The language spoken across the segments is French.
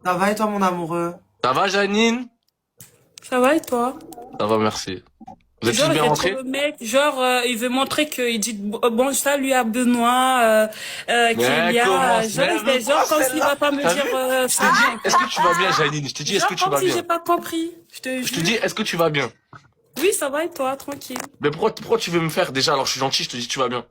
Ça va et toi, mon amoureux? Ça va, Janine? Ça va et toi? Ça va, merci. Vous êtes tous Genre, il bien fait trop rentrés? le mec. Genre, il veut montrer qu'il dit bon salut à Benoît, Mais Kélia. commence, Genre, mais il elle me fait genre croit comme s'il celle-là. va pas me T'as dire vu? Je t'ai salut, dit, en est-ce fait. que tu vas bien, Janine? Je t'ai dit, est-ce que Genre tu comme vas si bien? j'ai pas compris. Je te Je te jure. dis, est-ce que tu vas bien? Oui, ça va et toi, tranquille. Mais pourquoi tu veux me faire déjà? Alors je suis gentil, je te dis tu vas bien.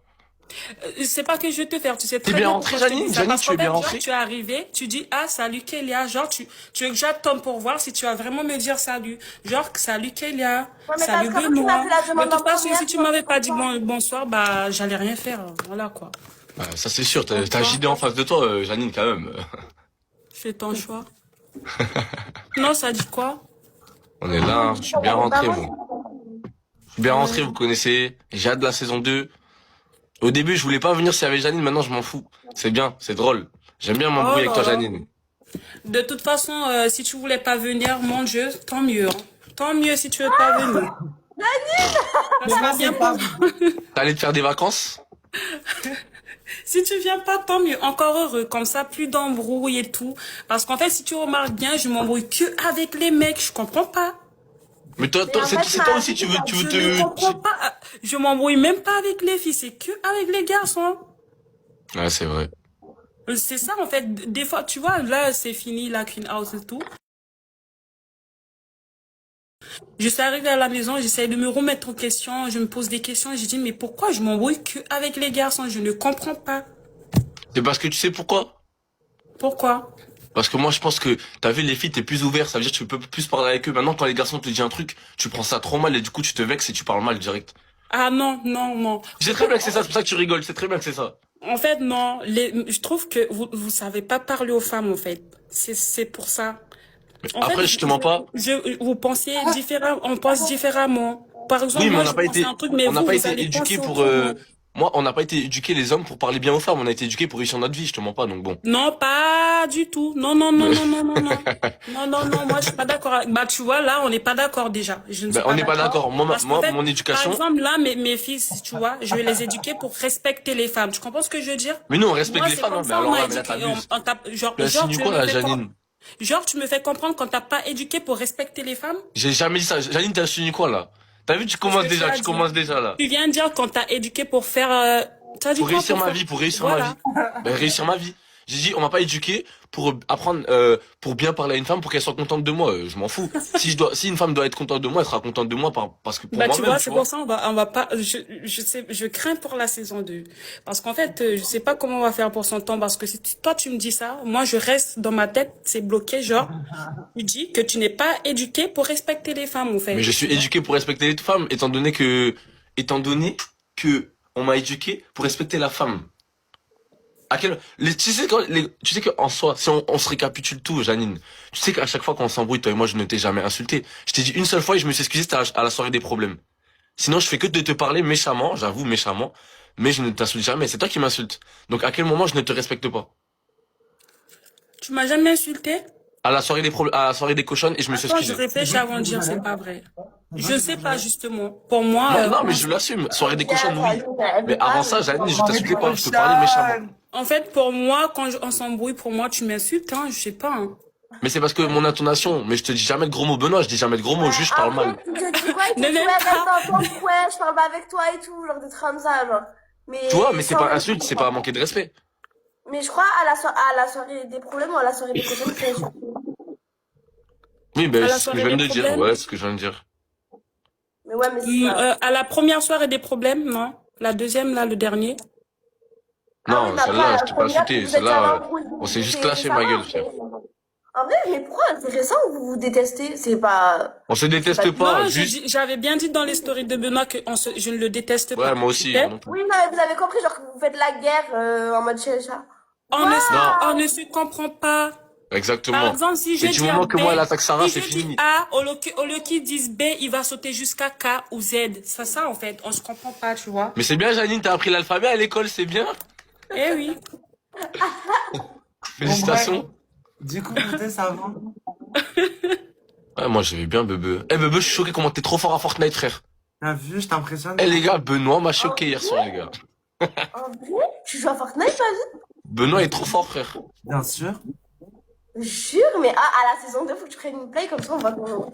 C'est pas que je vais te faire. Tu sais T'es très bien bien rentré, pourquoi je te dis Janine? ça. Janine, Parce tu qu'en es bien fait, genre, rentré? tu es arrivé, tu dis ah salut Kélia. Genre, tu veux que j'attende pour voir si tu vas vraiment me dire salut. Genre salut Kélia, Ouais, mais parce salut qu'en fait, tu m'as fait Benoît. la De demande en toute façon, première, si tu tu m'as m'avais fait pas dit pourquoi? bonsoir, bah j'allais rien faire. Voilà quoi. Ça c'est sûr, Ton t'as choix. JD en face de toi, Janine, quand même. C'est ton choix. Non, ça dit quoi? On est là, hein. Je suis bien Bah, rentré, moi, moi. Je suis bien rentré, Ouais. vous connaissez. J'ai hâte de la saison 2. Au début, je voulais pas venir s'il y avait Janine, maintenant je m'en fous. C'est bien, c'est drôle. J'aime bien Oh m'embrouiller avec là toi, là. Janine. De toute façon, si tu voulais pas venir, mon Dieu, tant mieux, hein. Tant mieux si tu veux pas venir. Ça sera Commencez bien pas, pour vous. T'allais te faire des vacances? Si tu viens pas, tant mieux. Encore heureux. Comme ça, plus d'embrouille et tout. Parce qu'en fait, si tu remarques bien, je m'embrouille que avec les mecs. Je comprends pas. Mais toi, mais en fait, c'est ma toi aussi, vie, tu veux Je ne comprends pas. Je m'embrouille même pas avec les filles. C'est que avec les garçons. Ouais, c'est vrai. C'est ça, en fait. Des fois, tu vois, là, c'est fini, la clean house et tout. Je suis arrivée à la maison, j'essaie de me remettre en question, je me pose des questions, et je dis, mais pourquoi je m'embrouille que avec les garçons? Je ne comprends pas. C'est parce que tu sais pourquoi? Pourquoi? Parce que moi, je pense que, t'as vu, les filles, t'es plus ouvert, ça veut dire que tu peux plus parler avec eux. Maintenant, quand les garçons te disent un truc, tu prends ça trop mal et du coup, tu te vexes et tu parles mal direct. Ah non, non, non. Je sais très bien que c'est ça, c'est pour ça que tu rigoles, je sais très bien que c'est ça. En fait, non. Je trouve que vous savez pas parler aux femmes, en fait. C'est pour ça. Mais En fait, après, je te mens pas. vous pensez différemment, on pense différemment. Par exemple, Oui, mais moi, je pense à un truc, mais on n'a vous, pas vous été allez éduqués penser pour, autrement. moi, on n'a pas été éduqués les hommes pour parler bien aux femmes. On a été éduqués pour réussir notre vie, je te mens pas, donc bon. Non, pas du tout. Non, non, non, non, non, non, non. Non, non, non, moi, je suis pas d'accord. Bah, tu vois, là, on n'est pas d'accord déjà. Je ne Ben, suis on pas n'est pas d'accord. d'accord. Parce qu'en Moi, fait, mon par éducation. exemple, là, mes fils, tu vois, je vais les éduquer pour respecter les femmes. Tu comprends ce que je veux dire? Mais nous, on respecte Moi, les c'est femmes, comme hein. Mais ça, on alors m'a là, mais là, éduqué. t'abuses. Genre, Tu insinues quoi, là, Janine? genre, tu me fais comprendre quand t'as pas éduqué pour respecter les femmes? J'ai jamais dit ça. Janine, t'as insinué quoi, là? T'as vu, C'est ce que tu as tu dit. commences déjà, là. Tu viens de dire quand t'as éduqué pour faire, t'as dit Pour quoi réussir pour ma faire? vie, pour réussir ma Voilà. vie. Ben, réussir ma vie. J'ai dit, on m'a pas éduqué pour apprendre, pour bien parler à une femme, pour qu'elle soit contente de moi. Je m'en fous. Si une femme doit être contente de moi, elle sera contente de moi parce que pour Bah, tu moi-même, vois, tu c'est pour vois. ça, on va pas, je sais, je crains pour la saison 2. Parce qu'en fait, je sais pas comment on va faire pour son temps, parce que si toi, tu me dis ça, moi, je reste dans ma tête, c'est bloqué, genre, tu dis que tu n'es pas éduqué pour respecter les femmes, en Mais fait, je tu suis vois. éduqué pour respecter les femmes, étant donné que on m'a éduqué pour respecter la femme. Tu sais qu'en soi, si on se récapitule tout, Janine, tu sais qu'à chaque fois qu'on s'embrouille, toi et moi, je ne t'ai jamais insulté. Je t'ai dit une seule fois et je me suis excusé, c'était à la soirée des problèmes. Sinon, je fais que de te parler méchamment, j'avoue, méchamment, mais je ne t'insulte jamais. C'est toi qui m'insultes. Donc, à quel moment je ne te respecte pas? Tu m'as jamais insulté? À la soirée des cochonnes et je me suis Attends, je excusé. réfléchis avant de dire, c'est pas vrai. Je ne sais pas, justement. Pour moi, Non, non, mais je franchement, l'assume. Soirée des cochonnes, oui. elle Mais veut avant pas, ça, mais... Janine, je Soirée t'insultais de pas, je te parlais méchamment. cochonne. en fait, pour moi, quand on s'embrouille, pour moi, tu m'insultes, hein, je sais pas, hein. Mais c'est parce que mon intonation, mais je te dis jamais de gros mots, Benoît, je dis jamais de gros mots, juste je parle mal. Après, tu te dis quoi? Il te Ne dit, m'aime ouais, reste pas. dans ton coin, je parle pas avec toi et tout, genre des trucs comme ça, genre. Tu vois, mais Mais c'est sans pas même... insulte, c'est pas manquer de respect. Mais je crois à la soirée des problèmes ou à la soirée des cochons, c'est sûr. Oui, ben, À la c'est ce que je soirée viens des de dire, problèmes. ouais, c'est ce que je viens de dire. Mais ouais, mais c'est ça. À la première soirée des problèmes, non. La deuxième, là, le dernier. Ah oui, Non, mais après, à celle-là, la je t'ai pas première, insulté, vous êtes jamais celle-là, embrouillés. on s'est juste C'est clashé ma récemment, gueule, frère. En vrai, mais pourquoi c'est récent que vous vous détestez? On se C'est pas déteste du tout. pas, Non, juste, j'avais bien dit dans les stories de Benoît que je ne le déteste ouais, pas. moi Tu aussi, moi sais? non plus. Oui, non, mais vous avez compris, genre que vous faites la guerre en mode chat. On ne, Non, on ne se comprend pas. Par exactement. exemple, si je Et du dis moment que B, moi, elle attaque Sarah, si c'est je dis fini. A, au lieu qu'ils disent B, il va sauter jusqu'à K ou Z. C'est ça, en fait. On se comprend pas, tu vois. Mais c'est bien, Janine, t'as appris l'alphabet à l'école, c'est bien. Eh oui. Bon, bref. Félicitations. Du coup, côté, ça va? Ouais, moi, j'avais bien Bebe. Eh, Bebe, je suis choqué comment t'es trop fort à Fortnite, frère. T'as vu, je t'impressionne? Eh, les gars, Benoît m'a En choqué hier soir, les gars. vrai, tu joues à Fortnite, vas-y? Benoît est trop fort, frère. Bien sûr. Jure, mais à la saison 2, faut que tu prennes une play, comme ça on va ton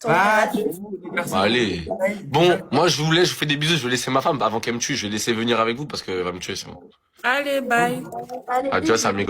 Ah, gratuit. Bah, allez. Bon, moi, je vous laisse, je vous fais des bisous, je vais laisser ma femme avant qu'elle me tue, je vais laisser venir avec vous parce qu'elle va me tuer, c'est bon. Allez, bye. Allez, Adios, bisous. amigo.